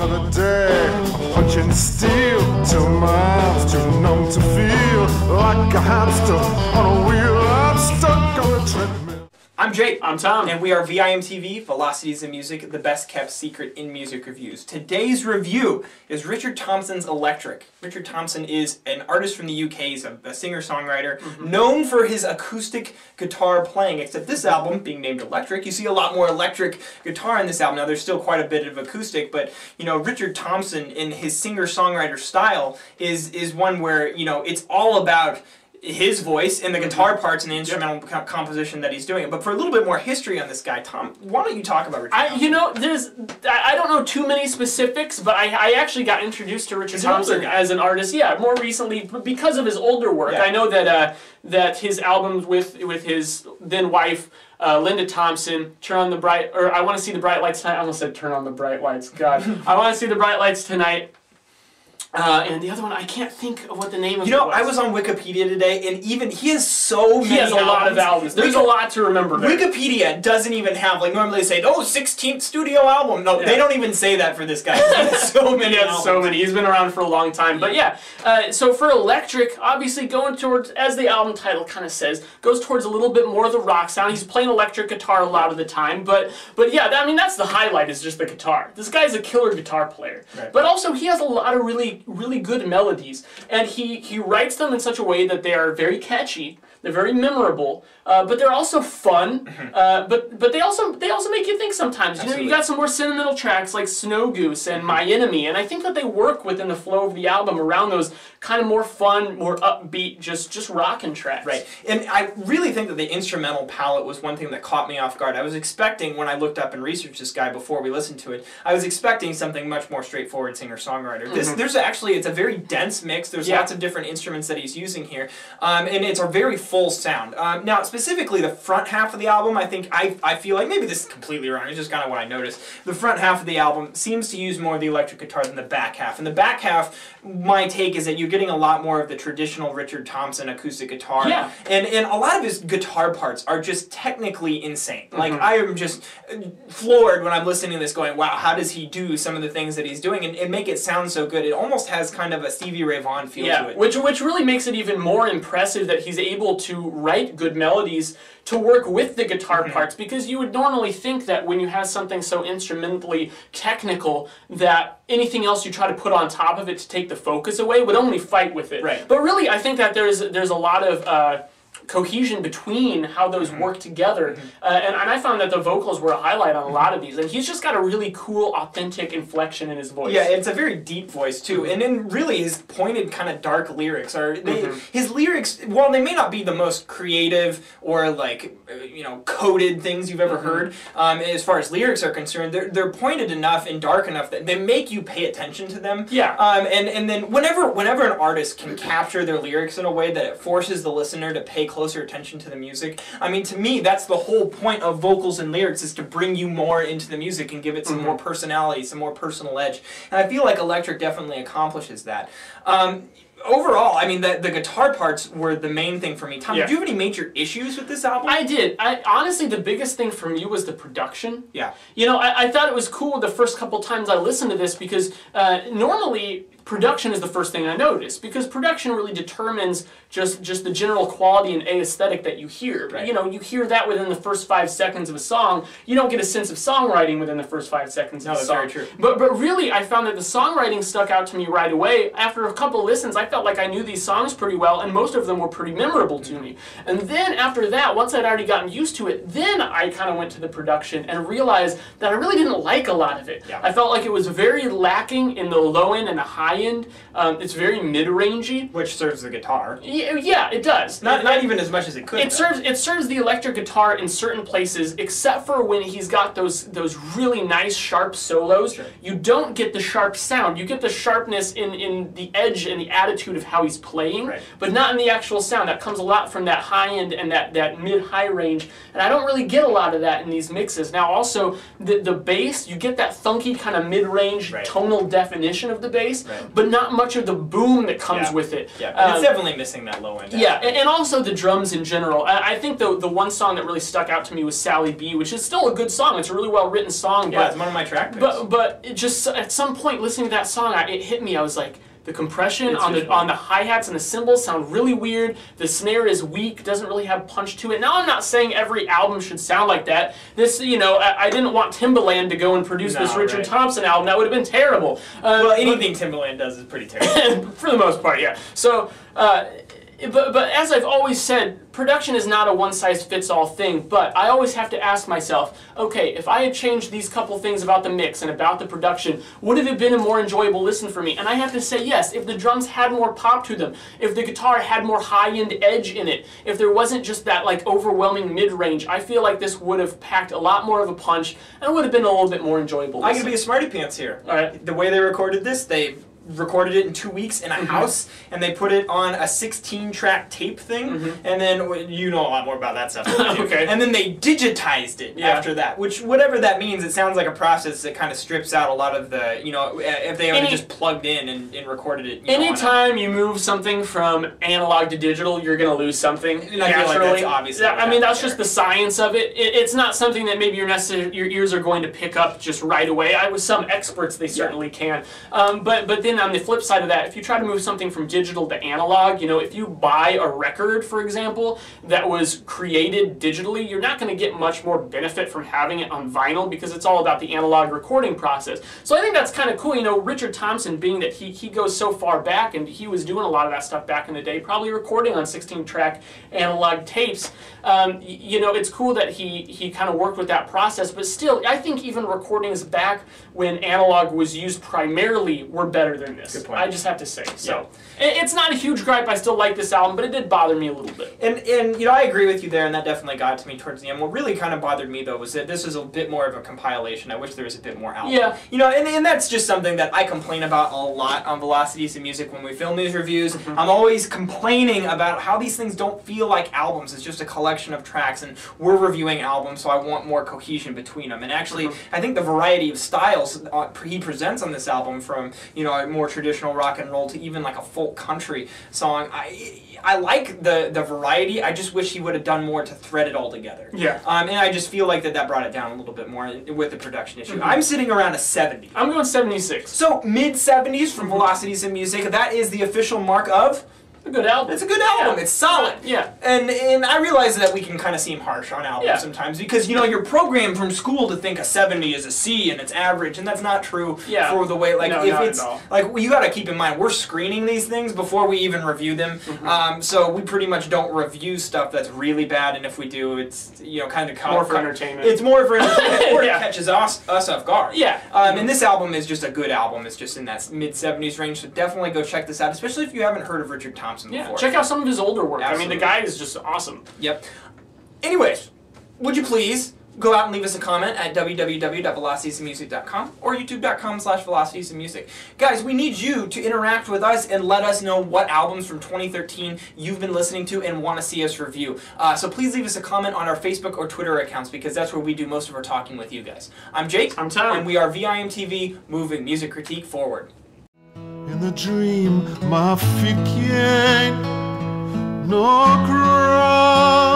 another day, punching steel till my arms too numb to feel like a hamster on a wheel. I'm stuck on a treadmill. I'm Jake. I'm Tom. And we are VIMTV, Velocities in Music, the best kept secret in music reviews. Today's review is Richard Thompson's Electric. Richard Thompson is an artist from the UK. He's a singer-songwriter, known for his acoustic guitar playing, except this album, being named Electric, you see a lot more electric guitar in this album. Now, there's still quite a bit of acoustic, but, you know, Richard Thompson, in his singer-songwriter style, is one where, you know, it's all about his voice and the guitar parts and the instrumental composition that he's doing. But for a little bit more history on this guy, Tom, why don't you talk about Richard Thompson? You know, I don't know too many specifics, but I actually got introduced to Richard Thompson as an artist, more recently because of his older work. I know that that his albums with his then wife, Linda Thompson, I Want to See the Bright Lights Tonight. I almost said Turn on the Bright Lights, God. I Want to See the Bright Lights Tonight. And the other one, I can't think of what the name of it was. You know, I was on Wikipedia today, and even he has so many albums. He has a lot of albums. There's a lot to remember there. Wikipedia doesn't even have, like, normally they say, oh, 16th studio album. No, they don't even say that for this guy. He has so many albums. So many. He's been around for a long time. But yeah, so for Electric, obviously going towards, as the album title kind of says, goes towards a little bit more of the rock sound. He's playing electric guitar a lot of the time. But yeah, I mean, that's the highlight, is just the guitar. This guy's a killer guitar player. Right. But also, he has a lot of really good melodies, and he writes them in such a way that they are very catchy, they're very memorable, but they're also fun, but they also make you think sometimes. You know, you got some more sentimental tracks like Snow Goose and My Enemy, and I think that they work within the flow of the album around those kind of more fun, more upbeat, just rockin' tracks. Right, and I really think that the instrumental palette was one thing that caught me off guard. I was expecting, when I looked up and researched this guy before we listened to it, I was expecting something much more straightforward singer-songwriter. It's a very dense mix. There's lots of different instruments that he's using here, and it's a very full sound. Now, specifically the front half of the album, I feel like, maybe this is completely wrong, it's just kind of what I noticed. The front half of the album seems to use more of the electric guitar than the back half. And the back half, my take is that you're getting a lot more of the traditional Richard Thompson acoustic guitar. Yeah. And a lot of his guitar parts are just technically insane. Like, I am just floored when I'm listening to this going, wow, how does he do some of the things that he's doing and make it sound so good? It almost has kind of a Stevie Ray Vaughan feel to it. Which really makes it even more impressive that he's able to write good melodies to work with the guitar parts, because you would normally think that when you have something so instrumentally technical that anything else you try to put on top of it to take the focus away would only fight with it. Right. But really, I think that there's a lot of cohesion between how those work together, and I found that the vocals were a highlight on a lot of these, and he's just got a really cool, authentic inflection in his voice. Yeah, it's a very deep voice too, and then really his pointed, kind of dark lyrics are, his lyrics, while they may not be the most creative or like, you know, coded things you've ever heard, as far as lyrics are concerned, they're pointed enough and dark enough that they make you pay attention to them. Yeah. And then whenever an artist can capture their lyrics in a way that it forces the listener to pay closer attention to the music. I mean, to me, that's the whole point of vocals and lyrics, is to bring you more into the music and give it some more personality, some more personal edge. And I feel like Electric definitely accomplishes that. Overall, I mean, the guitar parts were the main thing for me. Tom, did you have any major issues with this album? I did. Honestly, the biggest thing for me was the production. Yeah. You know, I thought it was cool the first couple times I listened to this, because normally production is the first thing I notice, because production really determines just the general quality and aesthetic that you hear. Right. You know, you hear that within the first 5 seconds of a song. You don't get a sense of songwriting within the first 5 seconds of a song. That's very true. But really, I found that the songwriting stuck out to me right away. After a couple of listens, I felt like I knew these songs pretty well, and most of them were pretty memorable to me. And then after that, once I'd already gotten used to it, then I kind of went to the production and realized that I really didn't like a lot of it. Yeah. I felt like it was very lacking in the low end and the high end. It's very mid-rangey. Which serves the guitar. Yeah, it does. Not even as much as it could. It serves the electric guitar in certain places, except for when he's got those really nice sharp solos. Sure. You don't get the sharp sound. You get the sharpness in the edge and the attitude amplitude of how he's playing, Right. but not in the actual sound. That comes a lot from that high end and that mid-high range, and I don't really get a lot of that in these mixes. Now also, the bass, you get that funky kind of mid-range Right. tonal definition of the bass, Right. but not much of the boom that comes Yeah. with it. Yeah, and it's definitely missing that low end. Yeah, and also the drums in general. I think the one song that really stuck out to me was Sally B, which is still a good song. It's a really well written song. Yeah, but, it's one of my track picks. But it just at some point listening to that song, it hit me. I was like, the compression It's on just the hi-hats and the cymbals sound really weird. The snare is weak, doesn't really have punch to it. Now I'm not saying every album should sound like that. This, I didn't want Timbaland to go and produce this Richard right. Thompson album. That would have been terrible. Well, anything Timbaland does is pretty terrible. For the most part, yeah. So, but as I've always said, production is not a one-size-fits-all thing, but I always have to ask myself, okay, if I had changed these couple things about the mix and about the production, would it have been a more enjoyable listen for me? And I have to say yes, if the drums had more pop to them, if the guitar had more high-end edge in it, if there wasn't just that like overwhelming mid-range, I feel like this would have packed a lot more of a punch and would have been a little bit more enjoyable. I'm gonna be a smarty pants here. All right. The way they recorded this, they recorded it in 2 weeks in a house, and they put it on a 16-track tape thing, and then you know a lot more about that stuff than I do. Okay. And then they digitized it after that, which whatever that means, it sounds like a process that kind of strips out a lot of the, if they only just plugged in and recorded it. Anytime you move something from analog to digital, you're going to lose something. And I feel like that's obviously what I mean, that's happened just the science of it. It's not something that maybe your ears are going to pick up just right away. With some experts, they certainly can. But then on the flip side of that, if you try to move something from digital to analog, if you buy a record, for example, that was created digitally, you're not going to get much more benefit from having it on vinyl because it's all about the analog recording process. So I think that's kind of cool. Richard Thompson, being that he goes so far back and he was doing a lot of that stuff back in the day, probably recording on 16-track analog tapes. It's cool that he kind of worked with that process, but still, I think even recordings back when analog was used primarily were better than this. Good point. I just have to say. So it's not a huge gripe. I still like this album, but it did bother me a little bit. And I agree with you there, and that definitely got to me towards the end. What really kind of bothered me though was that this is a bit more of a compilation. I wish there was a bit more album. Yeah. And that's just something that I complain about a lot on Velocities and Music when we film these reviews. I'm always complaining about how these things don't feel like albums. It's just a collection of tracks, and we're reviewing albums, so I want more cohesion between them. And actually, I think the variety of styles he presents on this album, from a more traditional rock and roll to even like a folk country song, I like the variety. I just wish he would have done more to thread it all together. Yeah. And I just feel like that brought it down a little bit more with the production issue. I'm sitting around a 70. I'm going 76. So mid-70s from Velocities and Music. That is the official mark of A good album. It's a good album. Yeah. It's solid. Yeah. And I realize that we can kind of seem harsh on albums sometimes because, you're programmed from school to think a 70 is a C and it's average, and that's not true for the way, you got to keep in mind, we're screening these things before we even review them. So we pretty much don't review stuff that's really bad, and if we do, it's, kind of more for entertainment. It's more for entertainment, or it catches us off guard. Yeah. And this album is just a good album. It's just in that mid-70s range, so definitely go check this out, especially if you haven't heard of Richard Thompson before. Check out some of his older work. Absolutely. I mean, the guy is just awesome. Yep. Anyways, would you please go out and leave us a comment at www.velocitiesandmusic.com or youtube.com/velocitiesandmusic. Guys, we need you to interact with us and let us know what albums from 2013 you've been listening to and want to see us review. So please leave us a comment on our Facebook or Twitter accounts, because that's where we do most of our talking with you guys. I'm Jake. I'm Tom. And we are VIMTV, moving music critique forward. In the dream, my feet can't no cry.